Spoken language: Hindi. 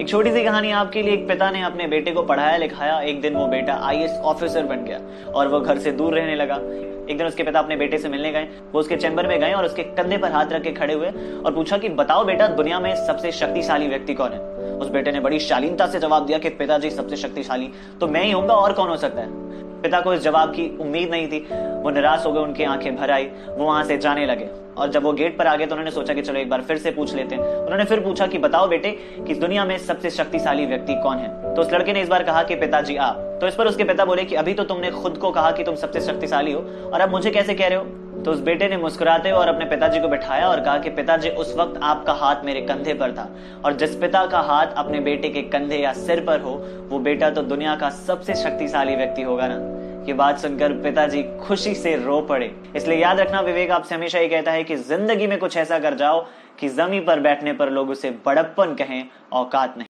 एक छोटी सी कहानी आपके लिए। एक पिता ने अपने बेटे को पढ़ाया लिखाया। एक दिन वो बेटा आईएएस ऑफिसर बन गया और वो घर से दूर रहने लगा। एक दिन उसके पिता अपने बेटे से मिलने गए। वो उसके चैम्बर में गए और उसके कंधे पर हाथ रख के खड़े हुए और पूछा कि बताओ बेटा, दुनिया में सबसे शक्तिशाली व्यक्ति कौन है। उस बेटे ने बड़ी शालीनता से जवाब दिया कि पिताजी, सबसे शक्तिशाली तो मैं ही होऊंगा, और कौन हो सकता है। पिता को इस जवाब की उम्मीद नहीं थी। वो निराश हो गए, उनकी आंखें भर आई। वो वहां से जाने लगे और जब वो गेट पर आ गए तो उन्होंने सोचा कि चलो एक बार फिर से पूछ लेते हैं। उन्होंने फिर पूछा कि बताओ बेटे कि दुनिया में सबसे शक्तिशाली व्यक्ति कौन है। तो उस लड़के ने इस बार कहा कि पिताजी आप। तो इस पर उसके पिता बोले कि अभी तो तुमने खुद को कहा कि तुम सबसे शक्तिशाली हो और अब मुझे कैसे कह रहे हो। तो उस बेटे ने मुस्कुराते हुए और अपने पिताजी को बिठाया और कहा कि पिताजी, उस वक्त आपका हाथ मेरे कंधे पर था और जिस पिता का हाथ अपने बेटे के कंधे या सिर पर हो वो बेटा तो दुनिया का सबसे शक्तिशाली व्यक्ति होगा ना। ये बात सुनकर पिताजी खुशी से रो पड़े। इसलिए याद रखना, विवेक आपसे हमेशा ये कहता है कि जिंदगी में कुछ ऐसा कर जाओ कि जमीन पर बैठने पर लोग उसे बड़प्पन कहें, औकात नहीं।